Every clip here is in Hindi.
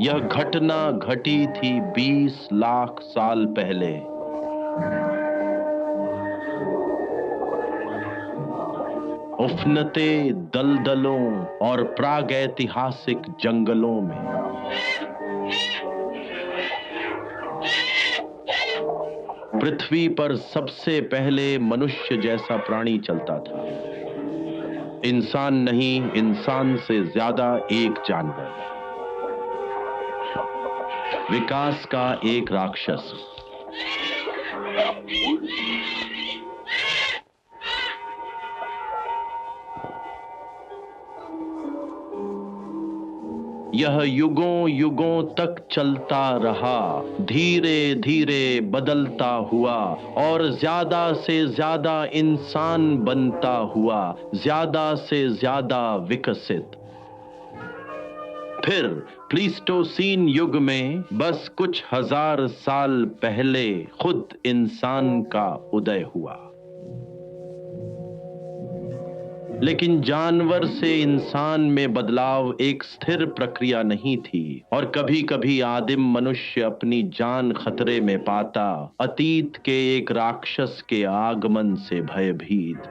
यह घटना घटी थी 20 लाख साल पहले। उफनते दलदलों और प्रागैतिहासिक जंगलों में पृथ्वी पर सबसे पहले मनुष्य जैसा प्राणी चलता था। इंसान नहीं, इंसान से ज्यादा एक जानवर, विकास का एक राक्षस। यह युगों युगों तक चलता रहा, धीरे धीरे बदलता हुआ और ज्यादा से ज्यादा इंसान बनता हुआ, ज्यादा से ज्यादा विकसित। फिर प्लीस्टोसीन युग में बस कुछ हजार साल पहले खुद इंसान का उदय हुआ। लेकिन जानवर से इंसान में बदलाव एक स्थिर प्रक्रिया नहीं थी और कभी कभी आदिम मनुष्य अपनी जान खतरे में पाता, अतीत के एक राक्षस के आगमन से भयभीत।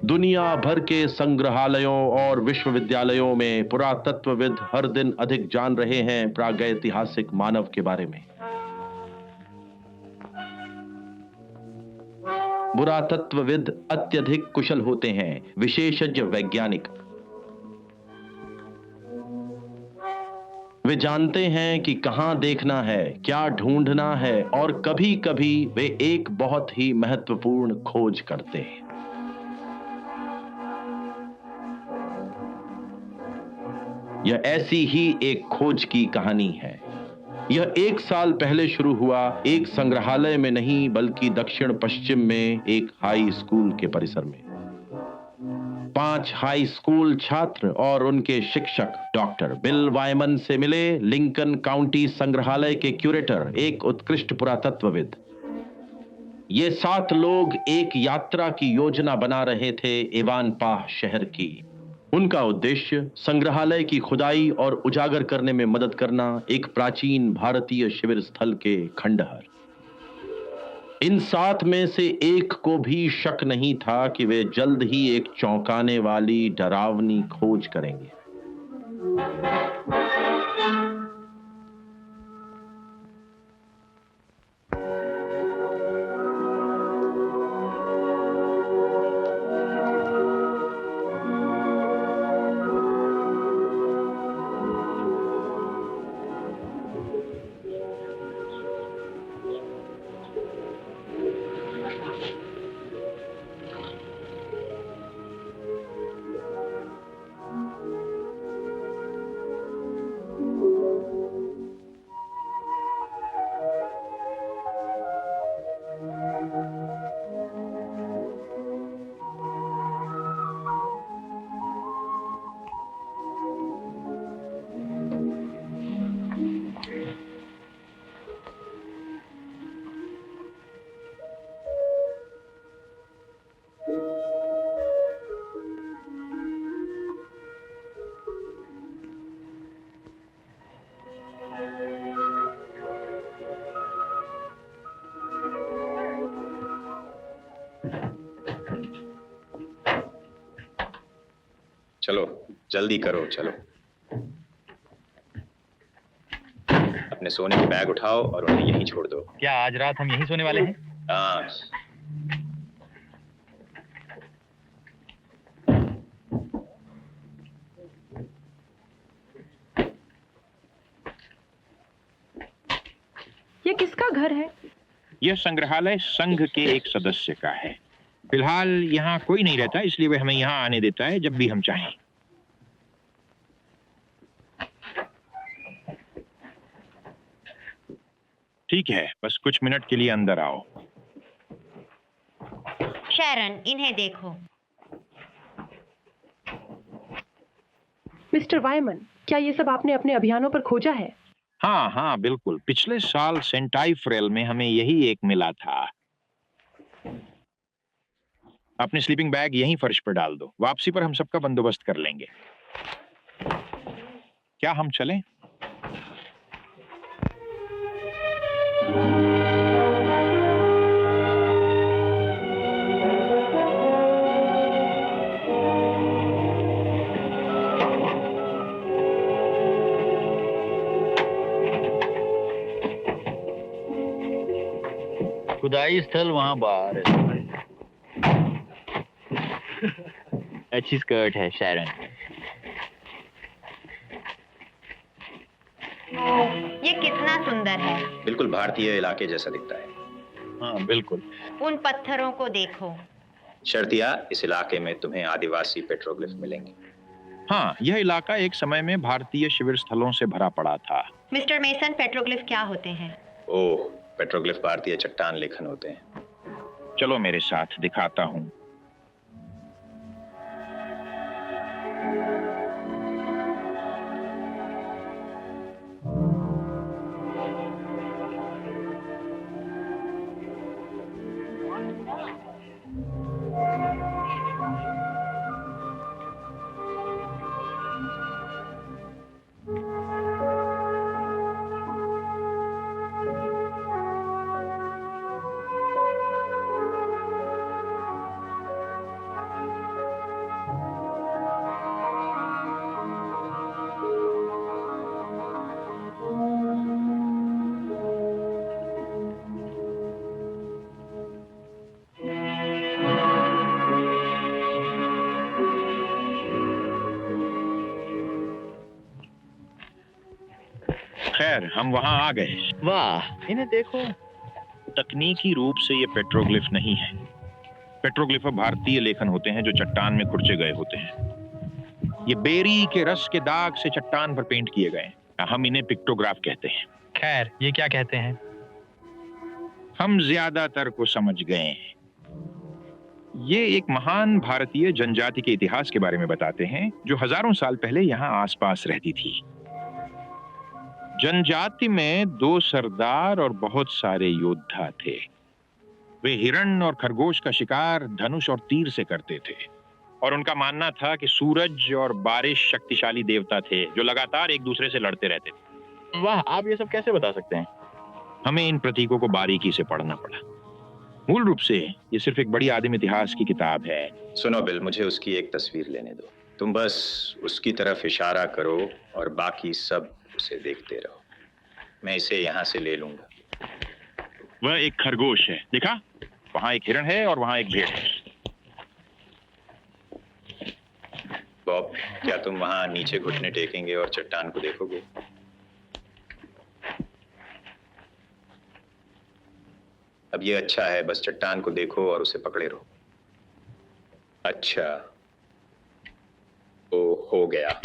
दुनिया भर के संग्रहालयों और विश्वविद्यालयों में पुरातत्वविद हर दिन अधिक जान रहे हैं प्रागैतिहासिक मानव के बारे में। पुरातत्वविद अत्यधिक कुशल होते हैं, विशेषज्ञ वैज्ञानिक। वे जानते हैं कि कहां देखना है, क्या ढूंढना है और कभी-कभी वे एक बहुत ही महत्वपूर्ण खोज करते हैं। यह ऐसी ही एक खोज की कहानी है। यह 1 साल पहले शुरू हुआ, एक संग्रहालय में नहीं बल्कि दक्षिण पश्चिम में एक हाई स्कूल के परिसर में। 5 हाई स्कूल छात्र और उनके शिक्षक डॉक्टर बिल वायमन से मिले, लिंकन काउंटी संग्रहालय के क्यूरेटर, एक उत्कृष्ट पुरातत्वविद। ये 7 लोग एक यात्रा की योजना बना रहे थे इवानपाह शहर की। उनका उद्देश्य संग्रहालय की खुदाई और उजागर करने में मदद करना, एक प्राचीन भारतीय शिविर स्थल के खंडहर। इन 7 में से एक को भी शक नहीं था कि वे जल्द ही एक चौंकाने वाली, डरावनी खोज करेंगे। चलो जल्दी करो, चलो। अपने सोने के बैग उठाओ और उन्हें यहीं छोड़ दो। क्या आज रात हम यहीं सोने वाले हैं? हाँ। ये किसका घर है? यह संग्रहालय संघ के एक सदस्य का है। फिलहाल यहाँ कोई नहीं रहता, इसलिए वह हमें यहाँ आने देता है जब भी हम चाहें। ठीक है, बस कुछ मिनट के लिए अंदर आओ। शैरन, इन्हें देखो। मिस्टर वायमन, क्या ये सब आपने अपने अभियानों पर खोजा है? हाँ हाँ बिल्कुल, पिछले साल सेंटाइफ्रेल में हमें यही एक मिला था। अपने स्लीपिंग बैग यहीं फर्श पर डाल दो, वापसी पर हम सबका बंदोबस्त कर लेंगे। क्या हम चलें? खुदाई स्थल वहाँ बाहर है। अच्छी स्कर्ट है शैरन। ये कितना सुंदर है। बिल्कुल भारतीय इलाके जैसा दिखता है। हाँ बिल्कुल। उन पत्थरों को देखो। शर्तिया, इस इलाके में तुम्हें आदिवासी पेट्रोग्लिफ मिलेंगे। हाँ, यह इलाका एक समय में भारतीय शिविर स्थलों से भरा पड़ा था। मिस्टर मेसन, पेट्रोग्लिफ क्या होते हैं? ओह, पेट्रोग्लिफ भारतीय चट्टान लेखन होते हैं। चलो मेरे साथ, दिखाता हूँ। खैर, हम वहां आ गए। वाह, इन्हें देखो। तकनीकी रूप से ये पेट्रोग्लिफ नहीं है। पेट्रोग्लिफ भारतीय लेखन होते हैं जो चट्टान में खुरचे गए होते हैं। ये बेरी के रस के दाग से चट्टान पर पेंट किए गए। हम इन्हें पिक्टोग्राफ कहते हैं। खैर, ये क्या कहते हैं? हम ज्यादातर को समझ गए हैं। ये एक महान भारतीय जनजाति के इतिहास के बारे में बताते हैं जो हजारों साल पहले यहाँ आसपास रहती थी। जनजाति में 2 सरदार और बहुत सारे योद्धा थे। वे हिरण और खरगोश का शिकार धनुष और तीर से करते थे और उनका मानना था कि सूरज और बारिश शक्तिशाली देवता थे जो लगातार एक दूसरे से लड़ते रहते थे। वाह, आप ये सब कैसे बता सकते हैं? हमें इन प्रतीकों को बारीकी से पढ़ना पड़ा। मूल रूप से ये सिर्फ एक बड़ी आदिम इतिहास की किताब है। सुनो बिल, मुझे उसकी एक तस्वीर लेने दो। तुम बस उसकी तरफ इशारा करो और बाकी सब उसे देखते रहो। मैं इसे यहाँ से ले लूंगा। वह एक खरगोश है, देखा? वहां एक हिरण है और वहां एक भेड़ है। बॉब, क्या तुम वहां नीचे घुटने टेकेंगे और चट्टान को देखोगे? अब ये अच्छा है, बस चट्टान को देखो और उसे पकड़े रहो। अच्छा, ओ हो गया।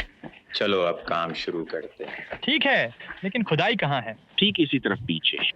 चलो अब काम शुरू करते हैं। ठीक है, लेकिन खुदाई कहाँ है? ठीक इसी तरफ पीछे।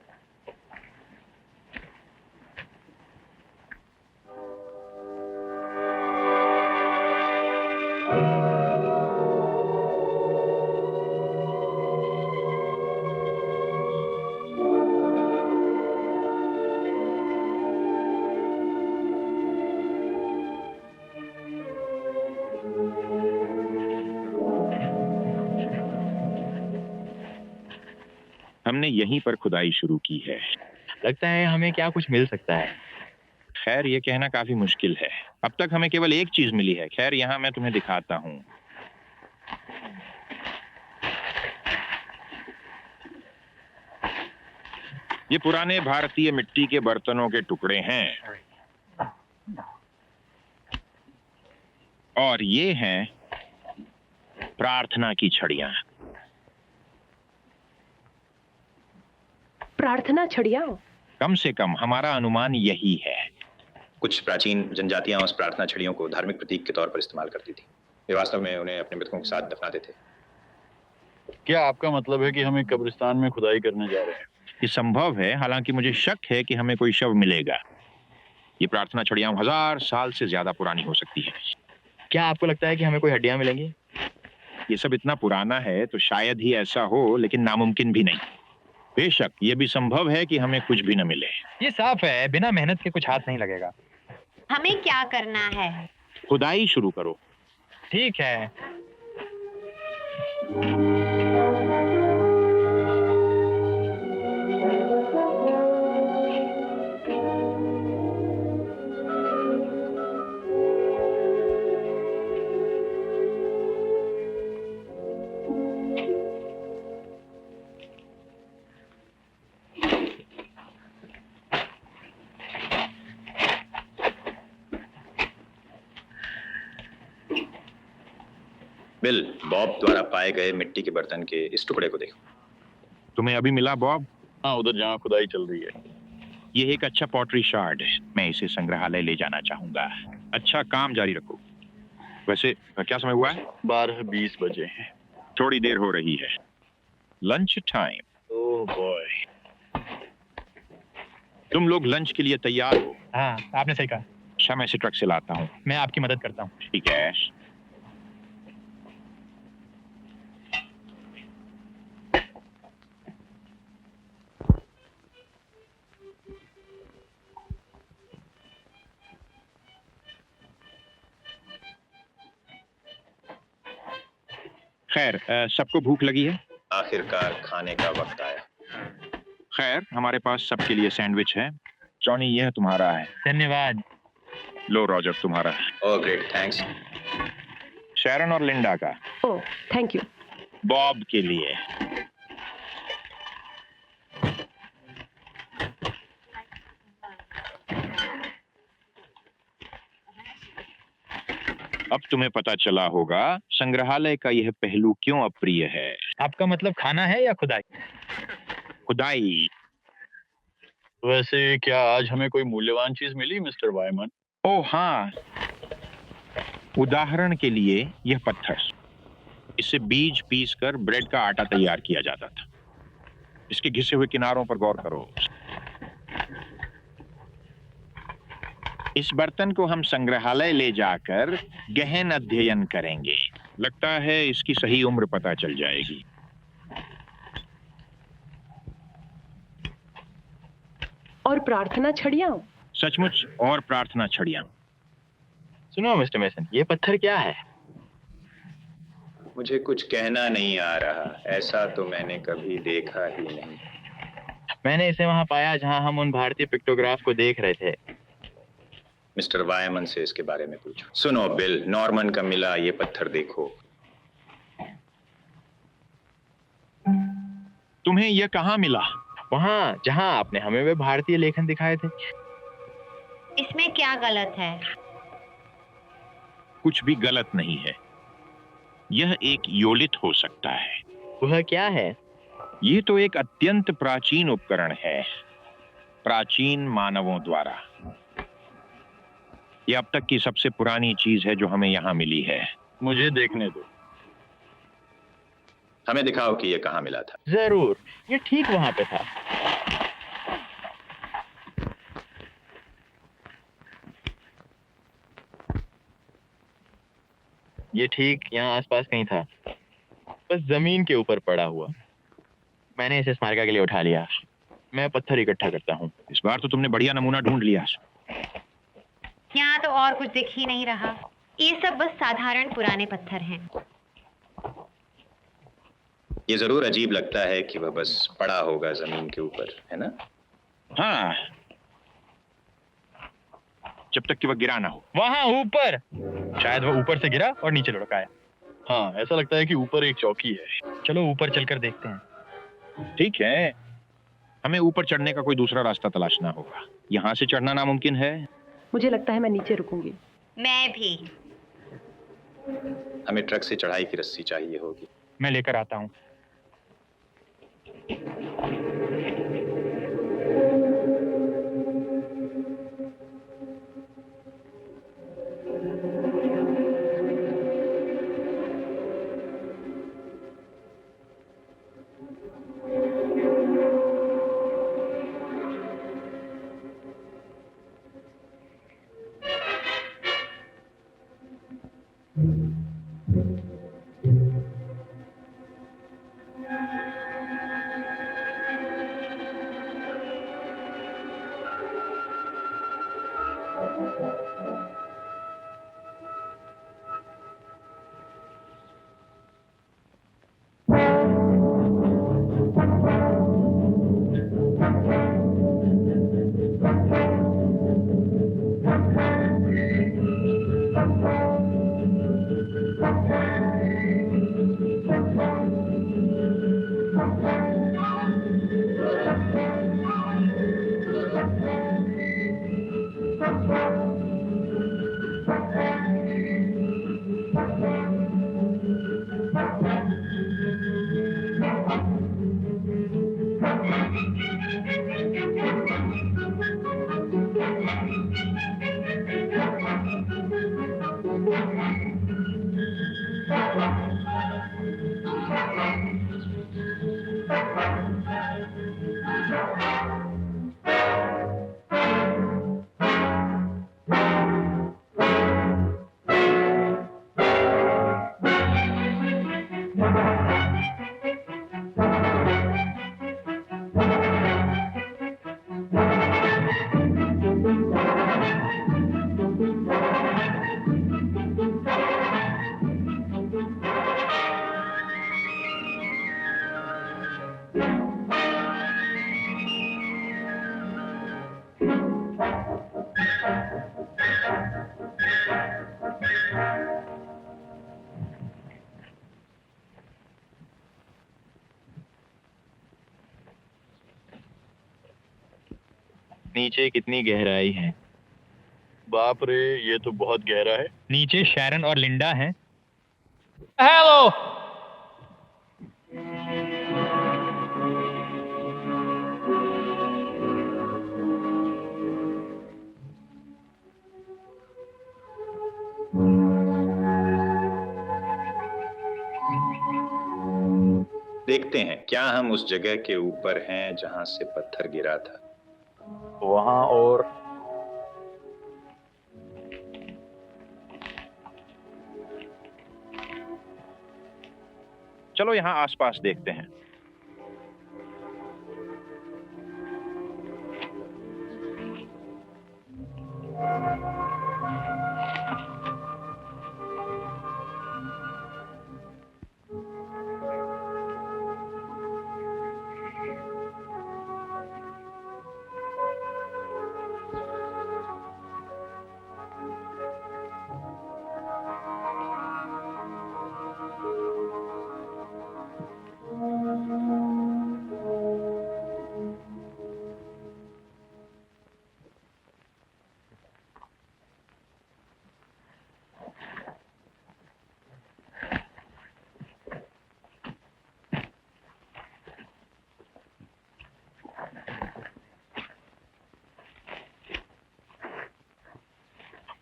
हमने यहीं पर खुदाई शुरू की है। लगता है हमें क्या कुछ मिल सकता है। खैर, ये कहना काफी मुश्किल है। अब तक हमें केवल एक चीज मिली है। खैर, यहाँ मैं तुम्हें दिखाता हूँ। ये पुराने भारतीय मिट्टी के बर्तनों के टुकड़े हैं और ये हैं प्रार्थना की छड़ियां। प्रार्थना छड़ियां? कम से कम हमारा अनुमान यही है। कुछ प्राचीन जनजातियां उस प्रार्थना छड़ियों को धार्मिक प्रतीक के तौर पर इस्तेमाल करती थी। वे वास्तव में उन्हें अपने मृतकों के साथ दफनाते थे। क्या आपका मतलब है कि हम एक कब्रिस्तान में खुदाई करने जा रहे हैं? ये संभव है, हालांकि मुझे शक है कि हमें कोई शव मिलेगा। ये प्रार्थना छड़ियां 1000 साल से ज्यादा पुरानी हो सकती है। क्या आपको लगता है कि हमें कोई हड्डियां मिलेंगी? ये सब इतना पुराना है तो शायद ही ऐसा हो, लेकिन नामुमकिन भी नहीं। बेशक ये भी संभव है कि हमें कुछ भी न मिले। ये साफ है, बिना मेहनत के कुछ हाथ नहीं लगेगा। हमें क्या करना है? खुदाई शुरू करो। ठीक है। बिल, बॉब द्वारा पाए गए मिट्टी के बर्तन के इस टुकड़े को देखो। तुम्हें अभी मिला बॉब? हाँ, उधर जहाँ खुदाई चल रही है। ये एक अच्छा पॉटरी शार्ड है। मैं इसे संग्रहालय ले जाना चाहूंगा। अच्छा काम जारी रखो। वैसे क्या समय हुआ है? 12:20 बजे हैं। थोड़ी देर हो रही है। Lunch time. Oh boy. तुम लोग लंच के लिए तैयार हो? हाँ, आपने सही कहा। अच्छा, मैं इसे ट्रक से लाता हूँ। मैं आपकी मदद करता हूँ। ठीक है। खैर, सबको भूख लगी है? आखिरकार खाने का वक्त आया। खैर, हमारे पास सबके लिए सैंडविच है। जॉनी, यह तुम्हारा है। धन्यवाद। लो रॉजर, तुम्हारा। Oh great, thanks. शैरन और लिंडा का। ओह, थैंक यू। बॉब के लिए। अब तुम्हें पता चला होगा संग्रहालय का यह पहलू क्यों अप्रिय है। आपका मतलब खाना है या खुदाई? खुदाई। वैसे क्या आज हमें कोई मूल्यवान चीज मिली मिस्टर वायमन? ओह हाँ, उदाहरण के लिए यह पत्थर। इससे बीज पीसकर ब्रेड का आटा तैयार किया जाता था। इसके घिसे हुए किनारों पर गौर करो। इस बर्तन को हम संग्रहालय ले जाकर गहन अध्ययन करेंगे। लगता है इसकी सही उम्र पता चल जाएगी। और प्रार्थना छड़ियां? सचमुच, और प्रार्थना छड़ियां। सुनो मिस्टर मेसन, ये पत्थर क्या है? मुझे कुछ कहना नहीं आ रहा। ऐसा तो मैंने कभी देखा ही नहीं। मैंने इसे वहां पाया जहां हम उन भारतीय पिक्टोग्राफ को देख रहे थे। मिस्टर वायमन से इसके बारे में पूछो। सुनो बिल, नॉर्मन का मिला ये पत्थर देखो। तुम्हें यह कहाँ मिला? वहां जहां आपने हमें वे भारतीय लेखन दिखाए थे। इसमें क्या गलत है? कुछ भी गलत नहीं है। यह एक योलित हो सकता है। वह क्या है? ये तो एक अत्यंत प्राचीन उपकरण है, प्राचीन मानवों द्वारा। यह अब तक की सबसे पुरानी चीज है जो हमें यहाँ मिली है। मुझे देखने दो। हमें दिखाओ कि ये कहाँ मिला था। जरूर, ये ठीक वहां पे था। ये ठीक यहाँ आसपास कहीं था, बस जमीन के ऊपर पड़ा हुआ। मैंने इसे स्मारका के लिए उठा लिया। मैं पत्थर इकट्ठा करता हूँ। इस बार तो तुमने बढ़िया नमूना ढूंढ लिया। यहाँ तो और कुछ दिख ही नहीं रहा। ये सब बस साधारण पुराने पत्थर हैं। ये जरूर अजीब लगता है कि वह बस पड़ा होगा जमीन के ऊपर, है ना? हाँ, जब तक कि वह गिरा ना हो। वहां ऊपर, शायद वो ऊपर से गिरा और नीचे लुढ़क आया। हाँ, ऐसा लगता है कि ऊपर एक चौकी है। चलो ऊपर चलकर देखते हैं। ठीक है। हमें ऊपर चढ़ने का कोई दूसरा रास्ता तलाशना होगा। यहाँ से चढ़ना नामुमकिन है। मुझे लगता है मैं नीचे रुकूंगी। मैं भी। हमें ट्रक से चढ़ाई की रस्सी चाहिए होगी। मैं लेकर आता हूँ। नीचे कितनी गहराई है? बाप रे, ये तो बहुत गहरा है। नीचे शैरन और लिंडा हैं। हेलो। देखते हैं क्या हम उस जगह के ऊपर हैं जहां से पत्थर गिरा था। वहां और चलो यहाँ आसपास देखते हैं।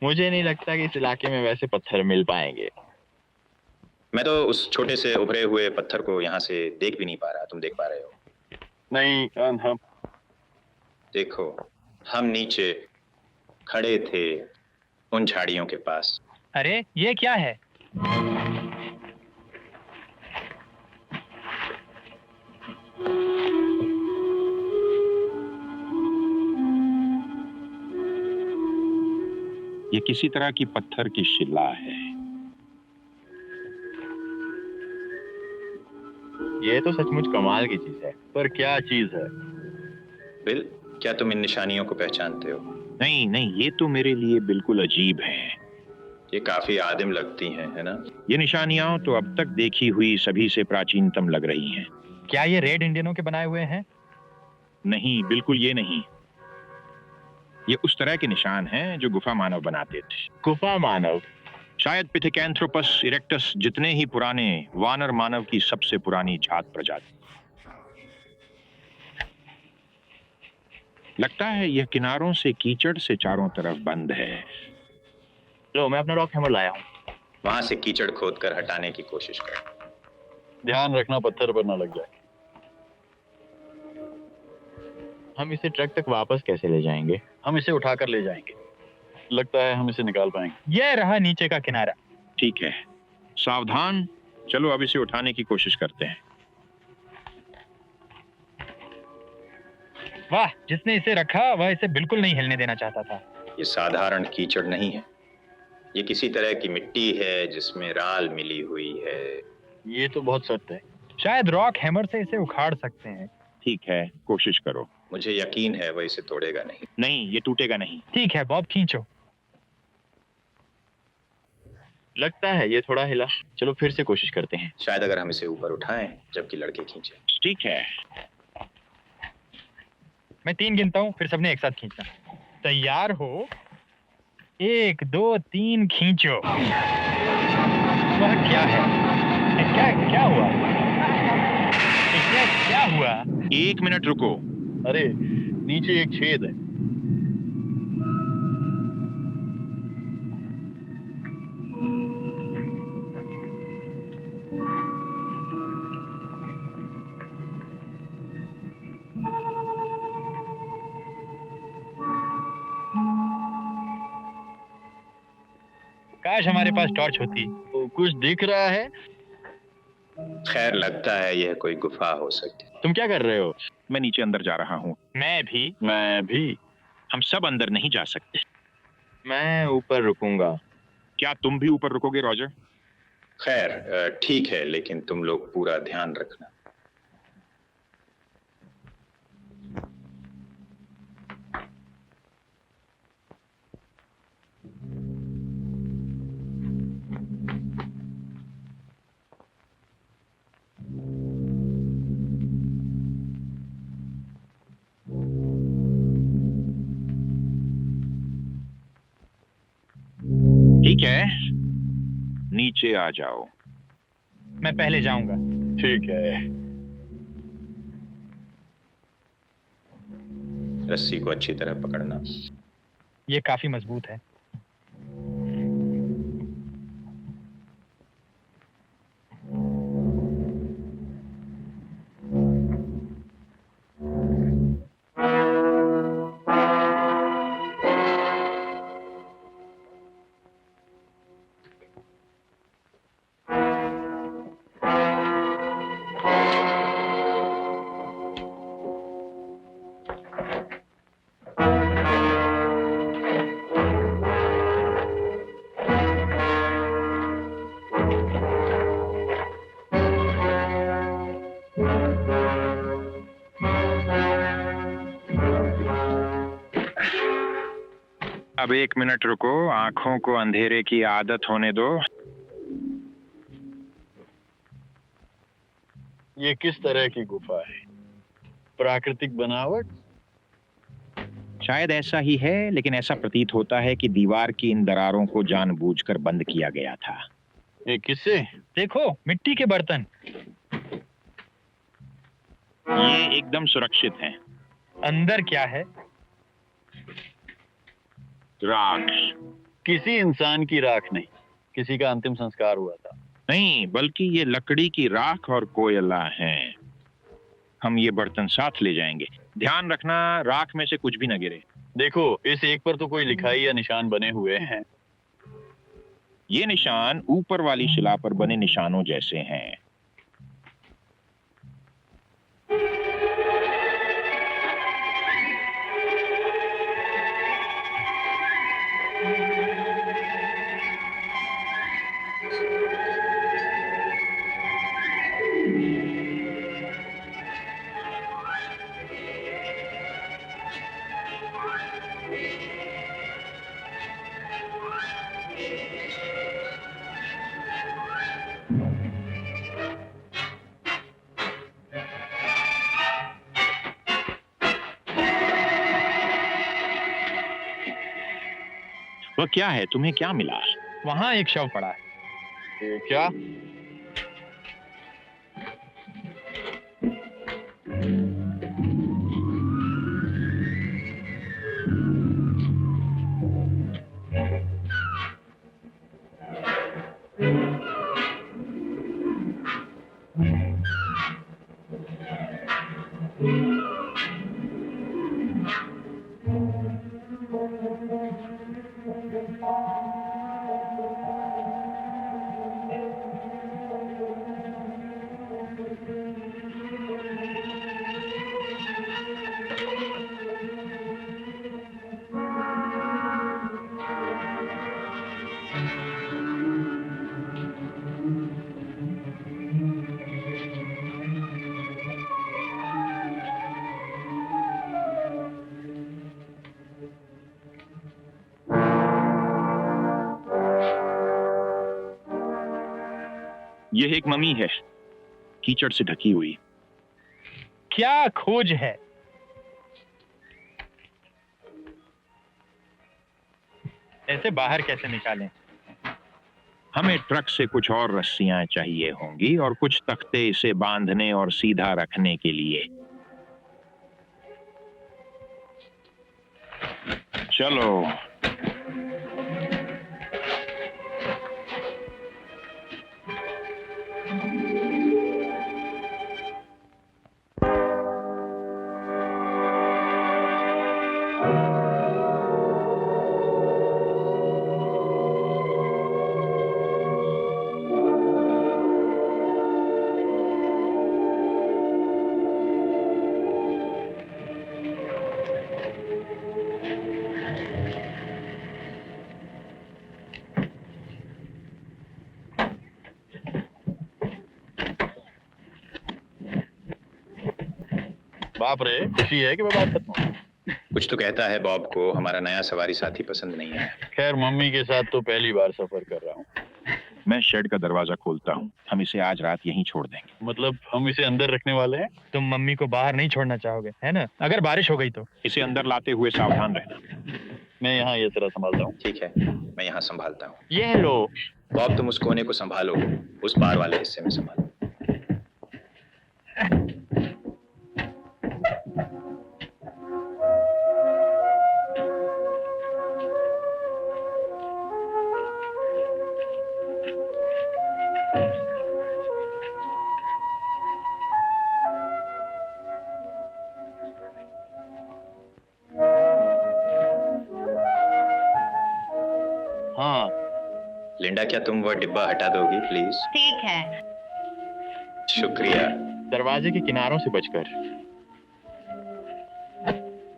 मुझे नहीं लगता कि इस इलाके में वैसे पत्थर मिल पाएंगे। मैं तो उस छोटे से उभरे हुए पत्थर को यहाँ से देख भी नहीं पा रहा। तुम देख पा रहे हो? नहीं, हम देखो, हम नीचे खड़े थे उन झाड़ियों के पास। अरे ये क्या है? ये किसी तरह की पत्थर की शिला है। ये तो सचमुच कमाल की चीज है। पर क्या चीज है? बिल, क्या तुम इन निशानियों को पहचानते हो? नहीं नहीं, ये तो मेरे लिए बिल्कुल अजीब है। ये काफी आदिम लगती हैं, है ना? ये निशानियां तो अब तक देखी हुई सभी से प्राचीनतम लग रही हैं। क्या ये रेड इंडियनों के बनाए हुए हैं? नहीं, बिल्कुल ये नहीं। ये उस तरह के निशान हैं जो गुफा मानव बनाते थे। गुफा मानव? शायद पिथेकैंथ्रोपस इरेक्टस जितने ही पुराने वानर मानव की सबसे पुरानी जात प्रजाति। लगता है यह किनारों से कीचड़ से चारों तरफ बंद है। लो, मैं अपना रॉक हैमर लाया हूँ। वहां से कीचड़ खोदकर हटाने की कोशिश कर। ध्यान रखना पत्थर पर ना लग जाए। हम इसे ट्रक तक वापस कैसे ले जाएंगे? हम इसे उठाकर ले जाएंगे। लगता है हम इसे निकाल पाएंगे। यह रहा नीचे का किनारा। ठीक है, सावधान। चलो अब इसे उठाने की कोशिश करते हैं। वाह, जिसने इसे रखा वह इसे बिल्कुल नहीं हिलने देना चाहता था। ये साधारण कीचड़ नहीं है, ये किसी तरह की मिट्टी है जिसमें राल मिली हुई है। ये तो बहुत सख्त है। शायद रॉक हैमर से इसे उखाड़ सकते हैं। ठीक है, कोशिश करो। मुझे यकीन है वह इसे तोड़ेगा नहीं। नहीं, ये टूटेगा नहीं। ठीक है बॉब, खींचो। लगता है ये थोड़ा हिला। चलो फिर से कोशिश करते हैं। शायद अगर हम इसे ऊपर उठाएं जबकि लड़के खींचे। ठीक है। मैं 3 गिनता हूँ, फिर सबने एक साथ खींचना। तैयार हो? 1 2 3, खींचो। वह क्या है? क्या हुआ? क्या हुआ? 1 मिनट रुको। अरे नीचे एक छेद है। काश हमारे पास टॉर्च होती। तो कुछ दिख रहा है। खैर लगता है यह कोई गुफा हो सकती है। तुम क्या कर रहे हो? मैं नीचे अंदर जा रहा हूँ। मैं भी। मैं भी। हम सब अंदर नहीं जा सकते। मैं ऊपर रुकूंगा। क्या तुम भी ऊपर रुकोगे रॉजर? खैर ठीक है, लेकिन तुम लोग पूरा ध्यान रखना। ठीक है, नीचे आ जाओ। मैं पहले जाऊंगा। ठीक है। रस्सी को अच्छी तरह पकड़ना। ये काफी मजबूत है। अब 1 मिनट रुको, आंखों को अंधेरे की आदत होने दो। ये किस तरह की गुफा है? प्राकृतिक बनावट? शायद ऐसा ही है, लेकिन ऐसा प्रतीत होता है कि दीवार की इन दरारों को जानबूझकर बंद किया गया था। ये किससे? देखो, मिट्टी के बर्तन। ये एकदम सुरक्षित हैं। अंदर क्या है? राख। किसी इंसान की राख नहीं, किसी का अंतिम संस्कार हुआ था। नहीं, बल्कि ये लकड़ी की राख और कोयला हैं। हम ये बर्तन साथ ले जाएंगे। ध्यान रखना राख में से कुछ भी न गिरे। देखो, इस एक पर तो कोई लिखाई या निशान बने हुए हैं। ये निशान ऊपर वाली शिला पर बने निशानों जैसे हैं। वह क्या है? तुम्हें क्या मिला? वहां एक शव पड़ा है। क्या? यह एक मम्मी है, कीचड़ से ढकी हुई। क्या खोज है? ऐसे बाहर कैसे निकालें? हमें ट्रक से कुछ और रस्सियां चाहिए होंगी और कुछ तख्ते इसे बांधने और सीधा रखने के लिए। चलो। बाप रे, खुशी है कि मैं बात खत्म हो? कुछ तो कहता है बॉब को हमारा नया सवारी साथी पसंद नहीं है। खैर, मम्मी के साथ तो पहली बार सफर कर रहा हूँ। मैं शेड का दरवाजा खोलता हूँ। हम इसे आज रात यहीं छोड़ देंगे। मतलब हम इसे अंदर रखने वाले हैं? तुम मम्मी को बाहर नहीं छोड़ना चाहोगे, है ना? अगर बारिश हो गई तो? इसे अंदर लाते हुए सावधान रहना। मैं यहाँ ये तरह संभालता हूँ। ठीक है, मैं यहाँ संभालता हूँ। ये लो। बॉब तुम उस कोने को संभालो, उस पार वाले हिस्से में संभालो। हाँ, लिंडा, क्या तुम वह डिब्बा हटा दोगी प्लीज? ठीक है। शुक्रिया। दरवाजे के किनारों से बचकर।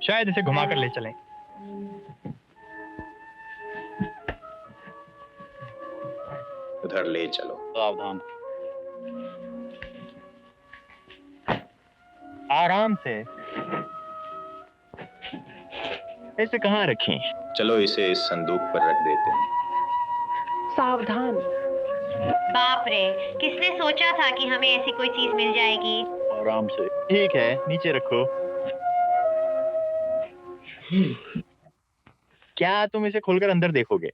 शायद इसे घुमाकर ले चलें। उधर ले चलो। सावधान। आराम से। इसे कहाँ रखें? चलो इसे इस संदूक पर रख देते हैं। सावधान। बाप रे, किसने सोचा था कि हमें ऐसी कोई चीज मिल जाएगी? आराम से। ठीक है, नीचे रखो। क्या तुम इसे खोलकर अंदर देखोगे?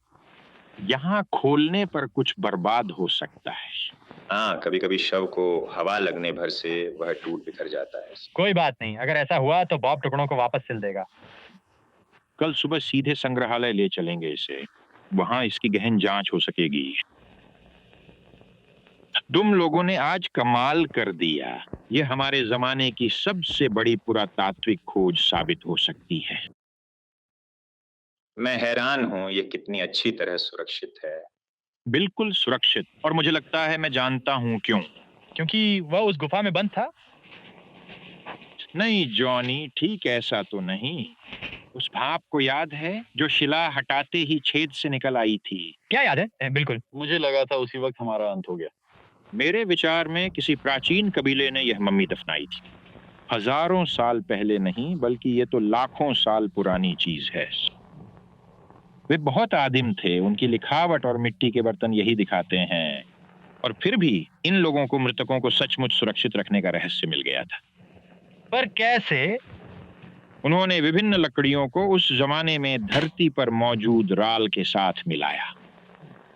यहाँ खोलने पर कुछ बर्बाद हो सकता है। हाँ, कभी कभी शव को हवा लगने भर से वह टूट बिखर जाता है। कोई बात नहीं, अगर ऐसा हुआ तो बॉब टुकड़ों को वापस सिल देगा। कल सुबह सीधे संग्रहालय ले चलेंगे इसे। वहां इसकी गहन जांच हो सकेगी। तुम लोगों ने आज कमाल कर दिया। यह हमारे जमाने की सबसे बड़ी पुरातात्विक खोज साबित हो सकती है। मैं हैरान हूँ ये कितनी अच्छी तरह सुरक्षित है। बिल्कुल सुरक्षित। और मुझे लगता है मैं जानता हूँ क्यों। क्योंकि वह उस गुफा में बंद था। नहीं जॉनी, ठीक ऐसा तो नहीं। उस भाप को याद है जो शिला हटाते ही छेद से निकल आई थी? क्या याद है? बिल्कुल। मुझे लगा था उसी वक्त हमारा अंत हो गया। मेरे विचार में किसी प्राचीन कबीले ने यह मम्मी दफनाई थी। हजारों साल पहले नहीं, बल्कि ये तो लाखों साल पुरानी चीज है। वे बहुत आदिम थे। उनकी लिखावट और मिट्टी के बर्तन यही दिखाते हैं। और फिर भी इन लोगों को मृतकों को सचमुच सुरक्षित रखने का रहस्य मिल गया था। पर कैसे? उन्होंने विभिन्न लकड़ियों को उस जमाने में धरती पर मौजूद राल के साथ मिलाया,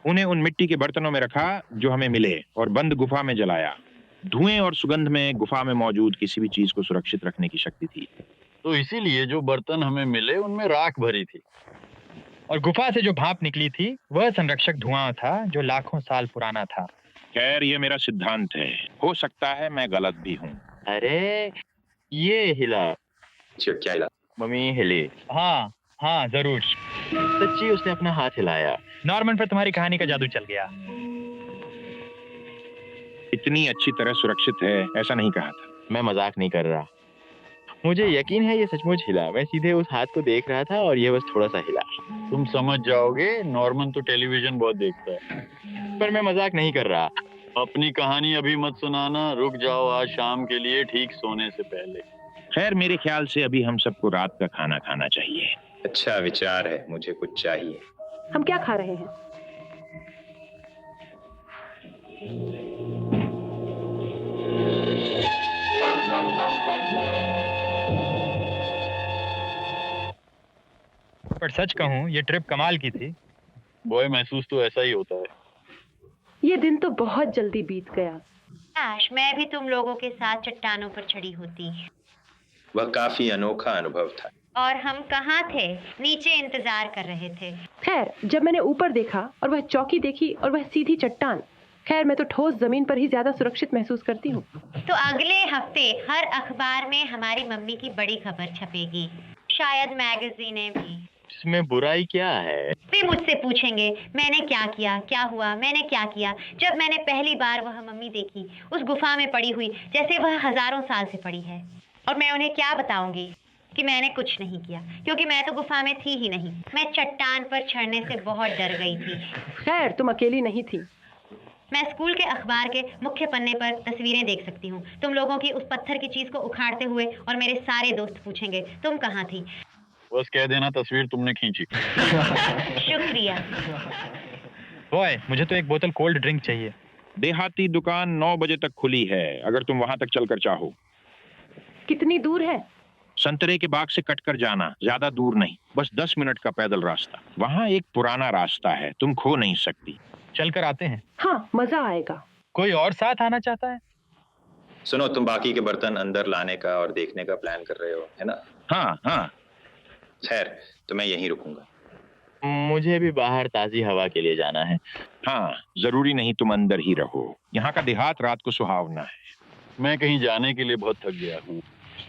उन्हें उन मिट्टी के बर्तनों में रखा जो हमें मिले और बंद गुफा में जलाया। धुएं और सुगंध में गुफा में मौजूद किसी भी चीज को सुरक्षित रखने की शक्ति थी। तो इसीलिए जो बर्तन हमें मिले उनमें राख भरी थी। और गुफा से जो भाप निकली थी वह संरक्षक धुआं था जो लाखों साल पुराना था। खैर, ये मेरा सिद्धांत है, हो सकता है मैं गलत भी हूँ। अरे ये हिला। क्या हिला? मम्मी हिली। हाँ हाँ जरूर। सच्ची उसने अपना हाथ हिलाया। नॉर्मन पर तुम्हारी कहानी का जादू चल गया। इतनी अच्छी तरह सुरक्षित है ऐसा नहीं कहा था। मैं मजाक नहीं कर रहा, मुझे यकीन है ये सचमुच हिला। मैं सीधे उस हाथ को देख रहा था और ये बस थोड़ा सा हिला। तुम समझ जाओगे, नॉर्मन तो टेलीविजन बहुत देखता है। पर मैं मजाक नहीं कर रहा। अपनी कहानी अभी मत सुनाना, रुक जाओ आज शाम के लिए ठीक सोने से पहले। खैर, मेरे ख्याल से अभी हम सबको रात का खाना खाना चाहिए। अच्छा विचार है, मुझे कुछ चाहिए। हम क्या खा रहे हैं? पर सच कहूँ ये ट्रिप कमाल की थी। बॉय, महसूस तो ऐसा ही होता है। ये दिन तो बहुत जल्दी बीत गया। काश मैं भी तुम लोगों के साथ चट्टानों पर चढ़ी होती। वह काफी अनोखा अनुभव था। और हम कहाँ थे? नीचे इंतजार कर रहे थे। खैर, जब मैंने ऊपर देखा और वह चौकी देखी और वह सीधी चट्टान, खैर मैं तो ठोस जमीन पर ही ज्यादा सुरक्षित महसूस करती हूँ। तो अगले हफ्ते हर अखबार में हमारी मम्मी की बड़ी खबर छपेगी, शायद मैगजीनें भी। इसमें बुराई क्या है? वे मुझसे पूछेंगे मैंने क्या किया, क्या हुआ, मैंने क्या किया। जब मैंने पहली बार वह मम्मी देखी उस गुफा में पड़ी हुई जैसे वह हजारों साल से पड़ी है, और मैं उन्हें क्या बताऊंगी कि मैंने कुछ नहीं किया, क्योंकि मैं तो गुफा में थी ही नहीं। मैं चट्टान पर चढ़ने से बहुत डर गई थी। खैर, तुम अकेली नहीं थी। मैं स्कूल के अखबार के मुख्य पन्ने पर तस्वीरें देख सकती हूँ, तुम लोगों की उस पत्थर की चीज को उखाड़ते हुए, और मेरे सारे दोस्त पूछेंगे तुम कहाँ थी। बस कह देना तस्वीर तुमने खींची। शुक्रिया। बॉय, मुझे तो एक बोतल कोल्ड ड्रिंक चाहिए। देहाती दुकान 9 बजे तक खुली है, अगर तुम वहां तक चलकर चाहो। कितनी दूर है? संतरे के बाग से कटकर जाना, ज्यादा दूर नहीं, बस 10 मिनट का पैदल रास्ता। वहाँ एक पुराना रास्ता है, तुम खो नहीं सकती। चलकर आते हैं। हाँ, मजा आएगा। कोई और साथ आना चाहता है? सुनो, तुम बाकी के बर्तन अंदर लाने का और देखने का प्लान कर रहे हो, है ना? हाँ हाँ। खैर, तो मैं यहीं रुकूंगा। मुझे भी बाहर ताजी हवा के लिए जाना है। हाँ, जरूरी नहीं तुम अंदर ही रहो, यहाँ का देहात रात को सुहावना है। मैं कहीं जाने के लिए बहुत थक गया हूँ।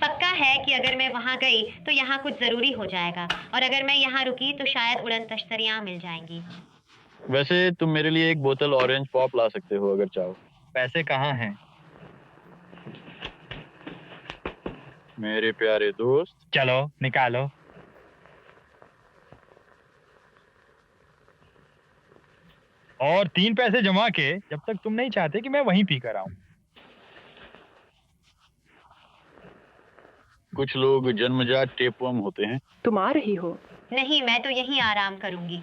पक्का है कि अगर मैं वहाँ गई तो यहाँ कुछ जरूरी हो जाएगा, और अगर मैं यहाँ रुकी तो शायद उड़न तश्तरियाँ मिल जाएंगी। वैसे तुम मेरे लिए एक बोतल ऑरेंज पॉप ला सकते हो अगर चाहो। पैसे कहाँ हैं? मेरे प्यारे दोस्त, चलो निकालो। और 3 पैसे जमा के, जब तक तुम नहीं चाहते कि मैं वहीं पी कर आऊं। कुछ लोग जन्मजात टेपवर्म होते हैं। तुम आ रही हो? नहीं, मैं तो यहीं आराम करूंगी।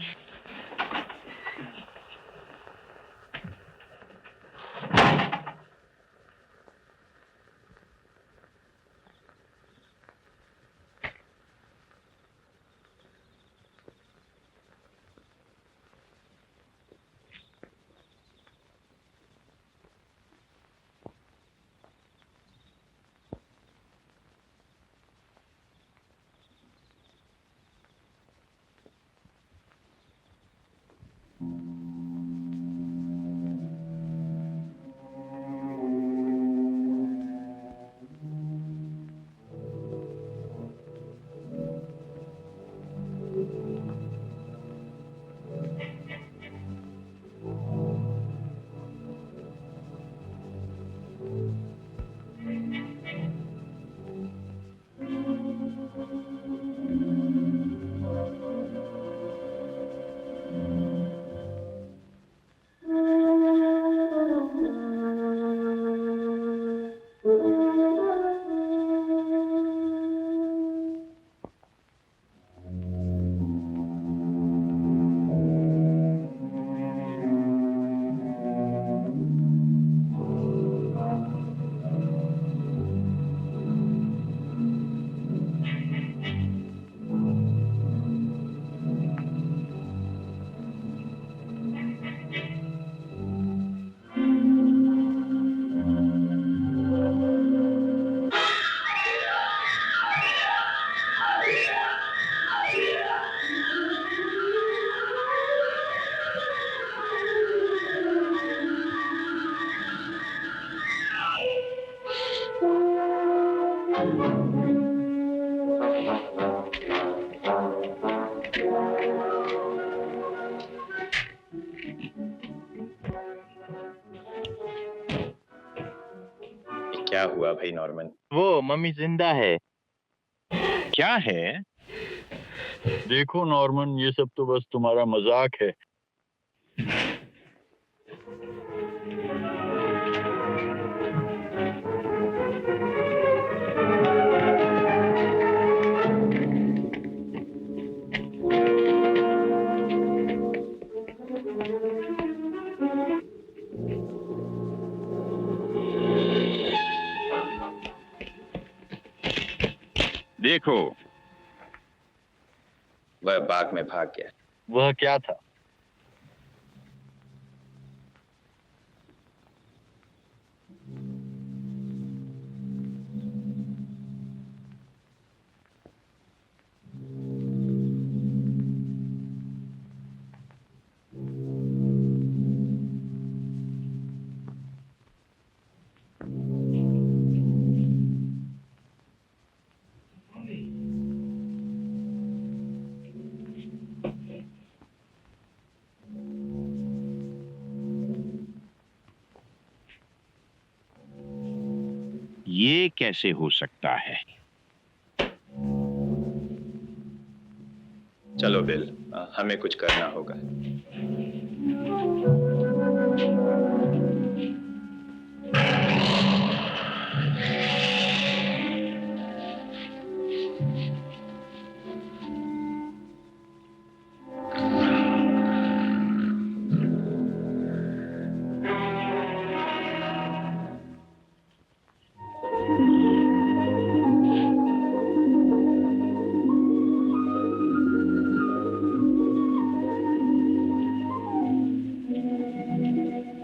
क्या हुआ भाई नॉर्मन? वो मम्मी जिंदा है। क्या है? देखो नॉर्मन, ये सब तो बस तुम्हारा मजाक है। देखो, वह बाग में भाग गया। वह क्या था? ये कैसे हो सकता है? चलो बिल, हमें कुछ करना होगा।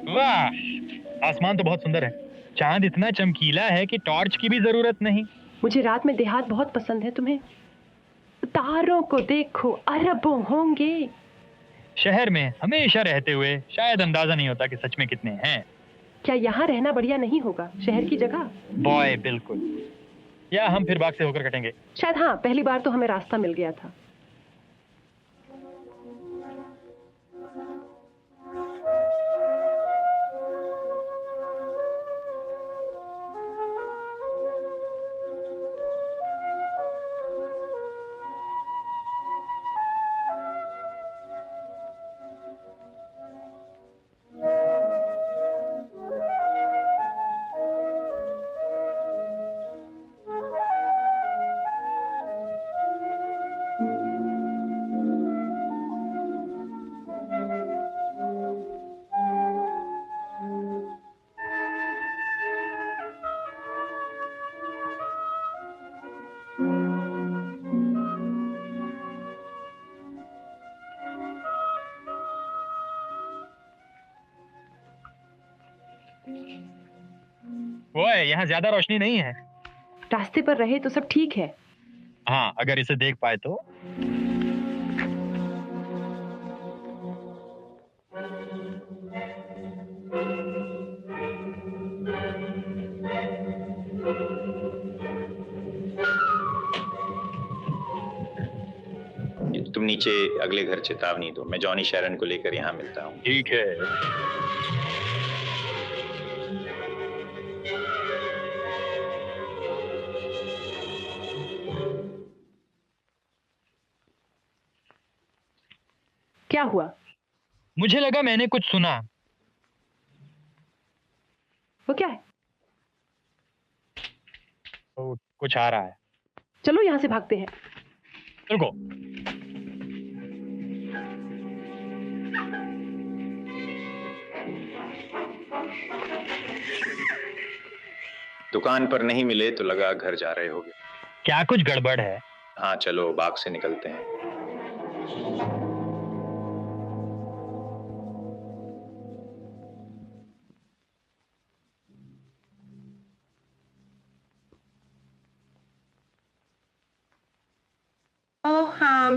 वाह, आसमान तो बहुत सुंदर है। चांद इतना चमकीला है कि टॉर्च की भी जरूरत नहीं। मुझे रात में देहात बहुत पसंद है। तुम्हें? तारों को देखो, अरबों होंगे। शहर में हमेशा रहते हुए शायद अंदाजा नहीं होता कि सच में कितने हैं। क्या यहाँ रहना बढ़िया नहीं होगा, शहर की जगह? बॉय बिल्कुल। या हम फिर बाग से होकर कटेंगे? शायद हाँ, पहली बार तो हमें रास्ता मिल गया था। बॉय, यहाँ ज्यादा रोशनी नहीं है। रास्ते पर रहे तो सब ठीक है। हाँ, अगर इसे देख पाए तो। तुम नीचे अगले घर चेतावनी दो, मैं जॉनी शैरन को लेकर यहाँ मिलता हूँ। ठीक है। क्या हुआ? मुझे लगा मैंने कुछ सुना। वो क्या है? तो कुछ आ रहा है। चलो यहाँ से भागते हैं। रुको। दुकान पर नहीं मिले तो लगा घर जा रहे होगे। क्या कुछ गड़बड़ है? हाँ चलो बाग से निकलते हैं। ओह हाँ,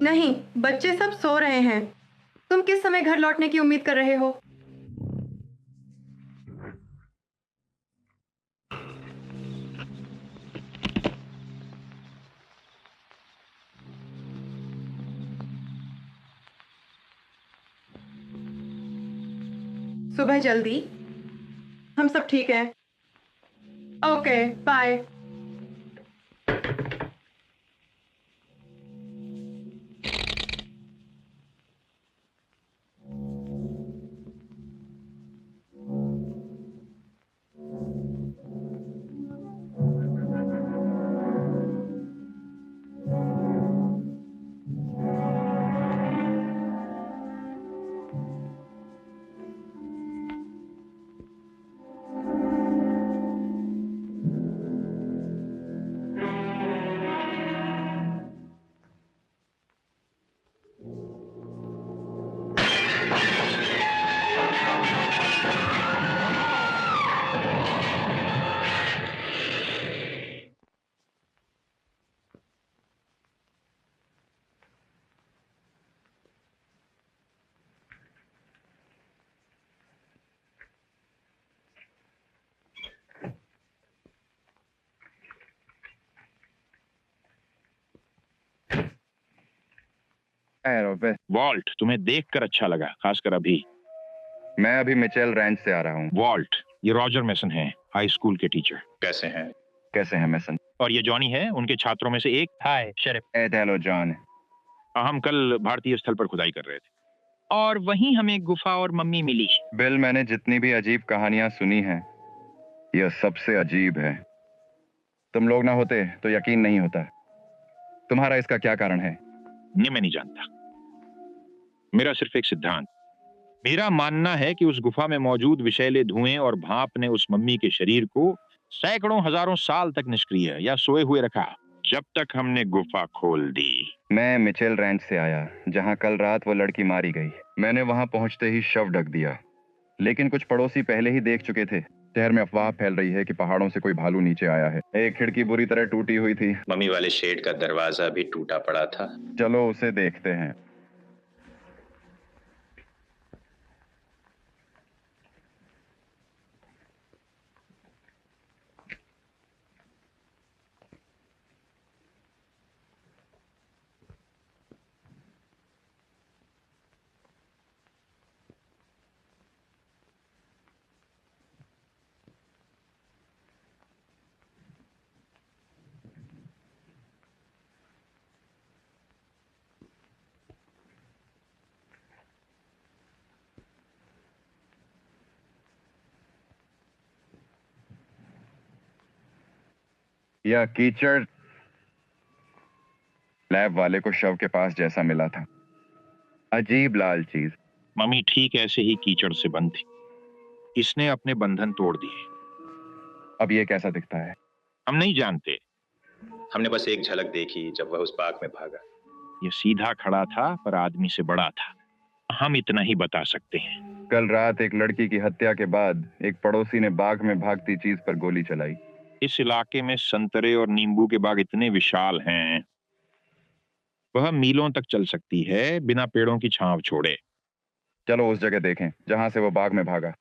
नहीं, बच्चे सब सो रहे हैं। तुम किस समय घर लौटने की उम्मीद कर रहे हो? सुबह जल्दी। हम सब ठीक हैं। Okay bye. वॉल्ट, तुम्हें देखकर अच्छा लगा, खासकर अभी। मैं अभी मिचेल रैंच से आ रहा हूँ। वॉल्ट, ये रॉजर मेसन हैं, हाई स्कूल के टीचर। कैसे हैं? कैसे हैं मेसन? और ये जॉनी है, उनके छात्रों में से एक। हाय शेरिफ। Hello John. हम कल भारतीय स्थल पर खुदाई कर रहे थे और वहीं हमें गुफा और मम्मी मिली। बिल, मैंने जितनी भी अजीब कहानियां सुनी हैं, यह सबसे अजीब है। तुम लोग ना होते तो यकीन नहीं होता। तुम्हारा इसका क्या कारण है? नहीं, मैं नहीं जानता। मेरा सिर्फ एक सिद्धांत। मेरा मानना है कि उस गुफा में मौजूद विषैले धुएं और भाप ने उस मम्मी के शरीर को सैकड़ों हजारों साल तक निष्क्रिय या सोए हुए रखा, जब तक हमने गुफा खोल दी। मैं मिचेल रैंच से आया, जहां कल रात वो लड़की मारी गई। मैंने वहां पहुंचते ही शव ढक दिया, लेकिन कुछ पड़ोसी पहले ही देख चुके थे। शहर में अफवाह फैल रही है कि पहाड़ों से कोई भालू नीचे आया है। एक खिड़की बुरी तरह टूटी हुई थी। मम्मी वाले शेड का दरवाजा भी टूटा पड़ा था। चलो उसे देखते हैं। यह कीचड़ लैब वाले को शव के पास जैसा मिला था। अजीब लाल चीज। मम्मी ठीक ऐसे ही कीचड़ से बंद थी। इसने अपने बंधन तोड़ दिए। अब ये कैसा दिखता है? हम नहीं जानते। हमने बस एक झलक देखी जब वह उस बाग में भागा। ये सीधा खड़ा था पर आदमी से बड़ा था। हम इतना ही बता सकते हैं। कल रात एक लड़की की हत्या के बाद एक पड़ोसी ने बाग में भागती चीज पर गोली चलाई। इस इलाके में संतरे और नींबू के बाग इतने विशाल हैं, वह मीलों तक चल सकती है बिना पेड़ों की छांव छोड़े। चलो उस जगह देखें जहां से वो बाग में भागा।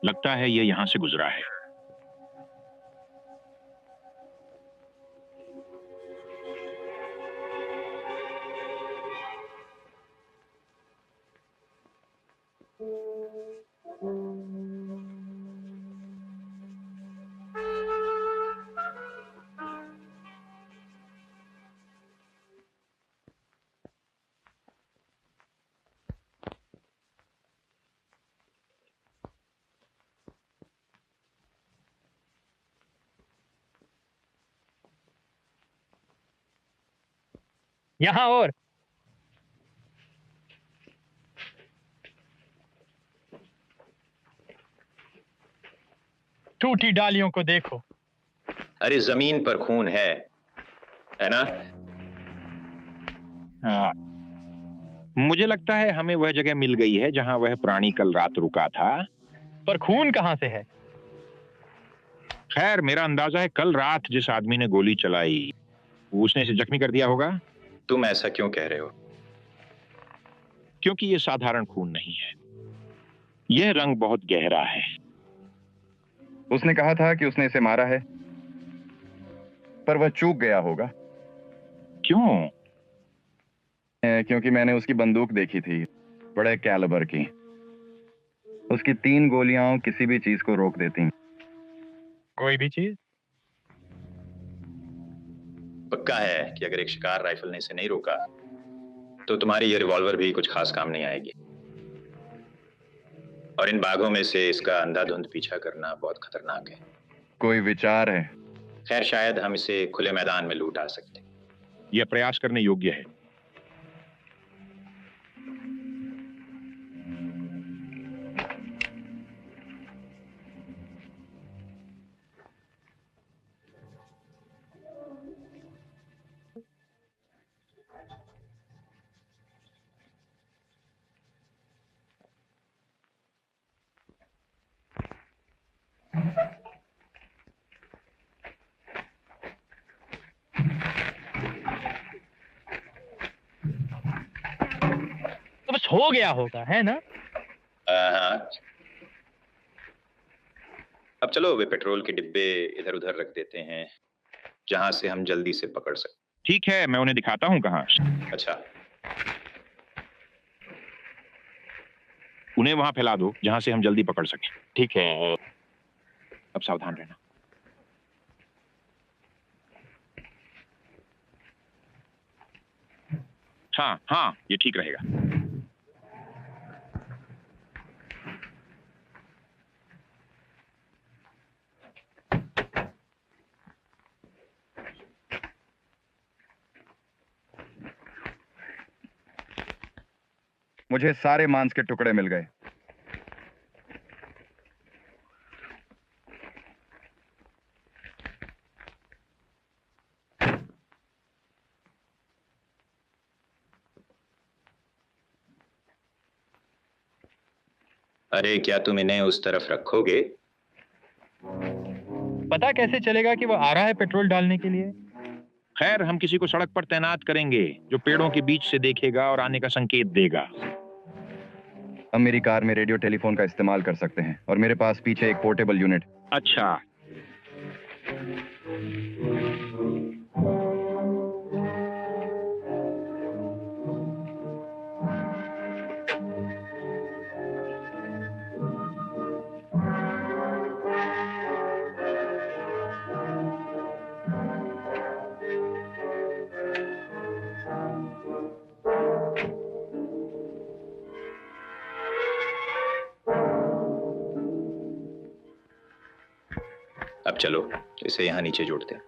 लगता है ये यहां से गुजरा है। यहाँ और टूटी डालियों को देखो। अरे जमीन पर खून है ना? हाँ, मुझे लगता है हमें वह जगह मिल गई है जहां वह प्राणी कल रात रुका था। पर खून कहाँ से है? खैर, मेरा अंदाजा है कल रात जिस आदमी ने गोली चलाई उसने इसे जख्मी कर दिया होगा। तुम ऐसा क्यों कह रहे हो? क्योंकि यह साधारण खून नहीं है, यह रंग बहुत गहरा है। उसने कहा था कि उसने इसे मारा है, पर वह चूक गया होगा। क्यों? क्योंकि मैंने उसकी बंदूक देखी थी, बड़े कैलिबर की। उसकी 3 गोलियां किसी भी चीज को रोक देती। कोई भी चीज? पक्का है कि अगर एक शिकार राइफल ने इसे नहीं रोका तो तुम्हारी ये रिवॉल्वर भी कुछ खास काम नहीं आएगी। और इन बाघों में से इसका अंधाधुंध पीछा करना बहुत खतरनाक है। कोई विचार है? खैर, शायद हम इसे खुले मैदान में लूट आ सकते। यह प्रयास करने योग्य है। तो बस हो गया होगा, है ना? हाँ। अब चलो वे पेट्रोल के डिब्बे इधर उधर रख देते हैं जहां से हम जल्दी से पकड़ सकते। ठीक है, मैं उन्हें दिखाता हूँ कहाँ। अच्छा, उन्हें वहां फैला दो जहां से हम जल्दी पकड़ सकें। ठीक है। अब सावधान रहना। हाँ हाँ, ये ठीक रहेगा। मुझे सारे मांस के टुकड़े मिल गए। अरे क्या तुम इन्हें उस तरफ रखोगे? पता कैसे चलेगा कि वो आ रहा है पेट्रोल डालने के लिए? खैर, हम किसी को सड़क पर तैनात करेंगे जो पेड़ों के बीच से देखेगा और आने का संकेत देगा। हम मेरी कार में रेडियो टेलीफोन का इस्तेमाल कर सकते हैं और मेरे पास पीछे एक पोर्टेबल यूनिट। अच्छा, अब चलो इसे यहाँ नीचे जोड़ते हैं।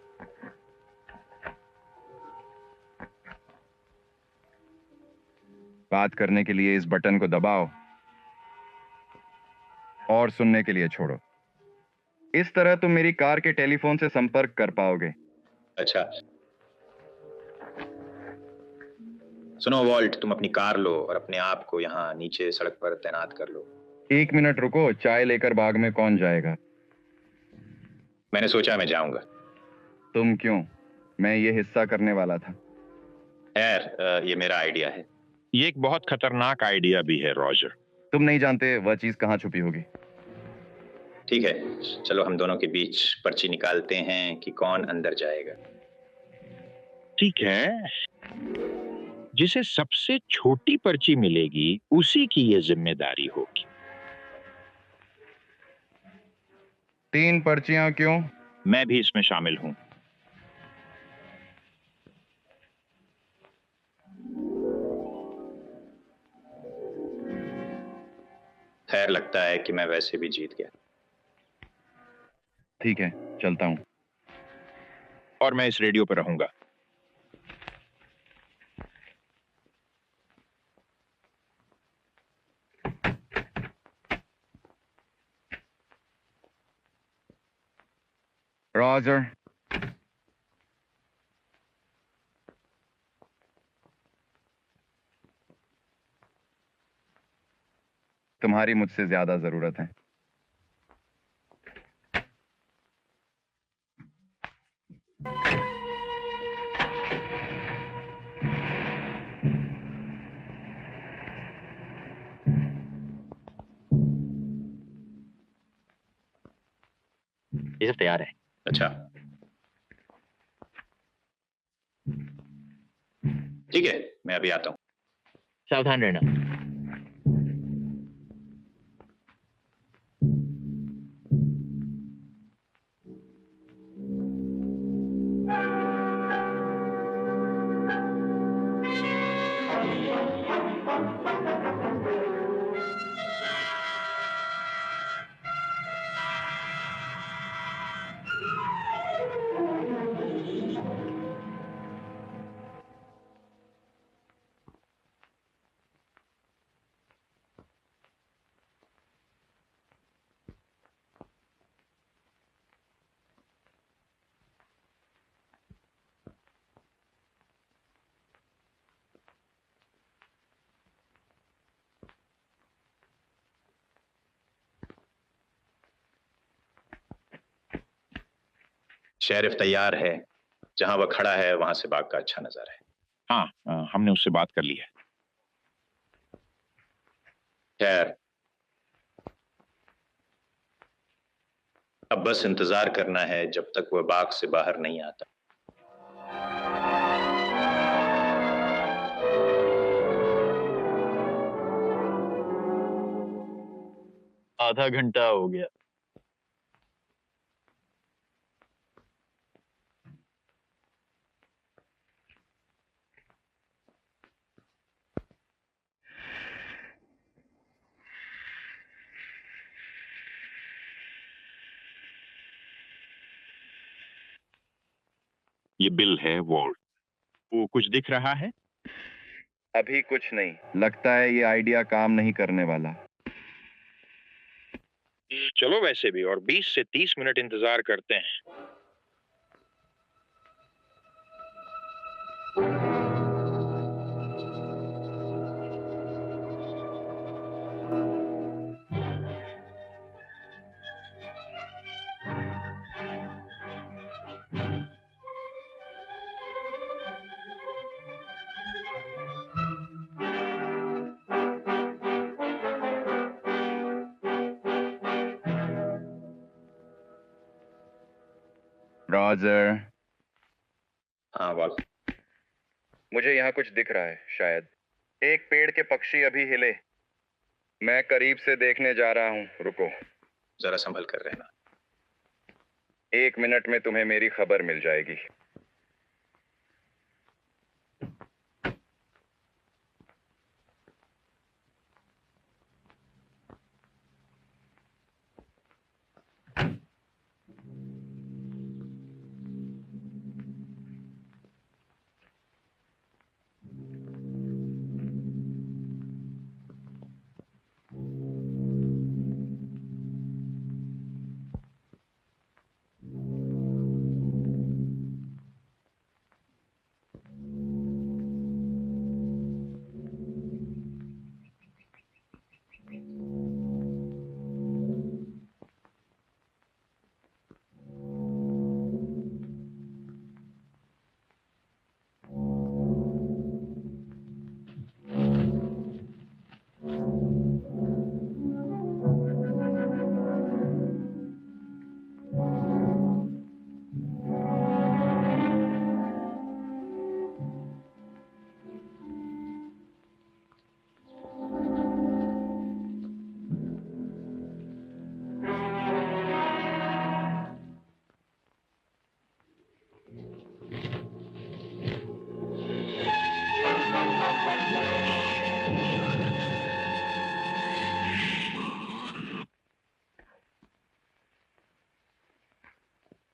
बात करने के लिए इस बटन को दबाओ और सुनने के लिए छोड़ो। इस तरह तुम मेरी कार के टेलीफोन से संपर्क कर पाओगे। अच्छा, सुनो वॉल्ट, तुम अपनी कार लो और अपने आप को यहाँ नीचे सड़क पर तैनात कर लो। 1 मिनट रुको, चाय लेकर बाग में कौन जाएगा? मैंने सोचा मैं जाऊंगा। तुम क्यों? मैं ये हिस्सा करने वाला था। खैर, ये मेरा आइडिया है। ये एक बहुत खतरनाक आइडिया भी है रॉजर। तुम नहीं जानते वह चीज कहाँ छुपी होगी। ठीक है, चलो हम दोनों के बीच पर्ची निकालते हैं कि कौन अंदर जाएगा। ठीक है, जिसे सबसे छोटी पर्ची मिलेगी उसी की ये जिम्मेदारी होगी। 3 पर्चियां क्यों? मैं भी इसमें शामिल हूं। खैर, लगता है कि मैं वैसे भी जीत गया। ठीक है, चलता हूं। और मैं इस रेडियो पर रहूंगा। रॉजर, तुम्हारी मुझसे ज्यादा जरूरत है। ये सब तैयार है। अच्छा, ठीक है, मैं अभी आता हूँ। सावधान रहना। शेरिफ तैयार है, जहां वह खड़ा है वहां से बाग का अच्छा नजारा है। हाँ, हमने उससे बात कर ली है। खैर, अब बस इंतजार करना है जब तक वह बाग से बाहर नहीं आता। आधा घंटा हो गया। ये बिल है वॉल्ट। वो कुछ दिख रहा है? अभी कुछ नहीं, लगता है ये आइडिया काम नहीं करने वाला। चलो वैसे भी, और 20 से 30 मिनट इंतजार करते हैं। रॉजर, हाँ वॉल्ट। मुझे यहाँ कुछ दिख रहा है। शायद एक पेड़ के पक्षी अभी हिले। मैं करीब से देखने जा रहा हूँ। रुको, जरा संभल कर रहना। 1 मिनट में तुम्हें मेरी खबर मिल जाएगी।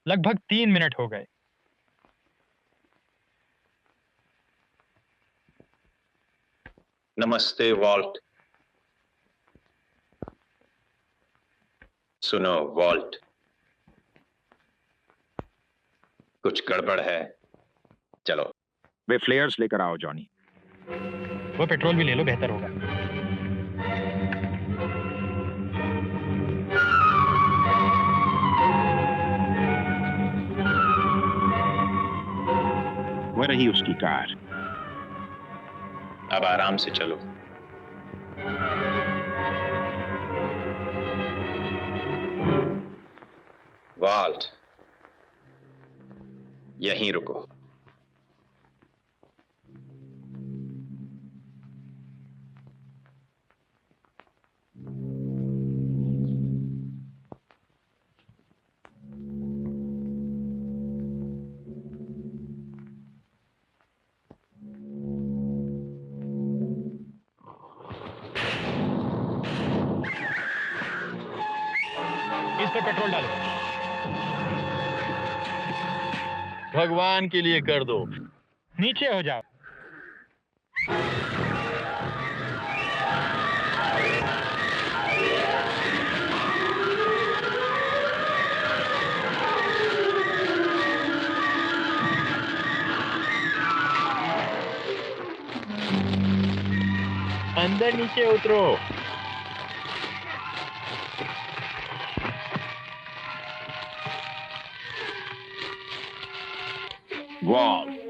लगभग 3 मिनट हो गए। नमस्ते वॉल्ट। सुनो वॉल्ट, कुछ गड़बड़ है। चलो। वे फ्लेयर्स लेकर आओ जॉनी। वो पेट्रोल भी ले लो, बेहतर होगा। वह रही उसकी कार। अब आराम से चलो। वाल्ट, यहीं रुको। इस पे पेट्रोल डालो। भगवान के लिए कर दो। नीचे हो जाओ। अंदर नीचे उतरो। वाल्ट,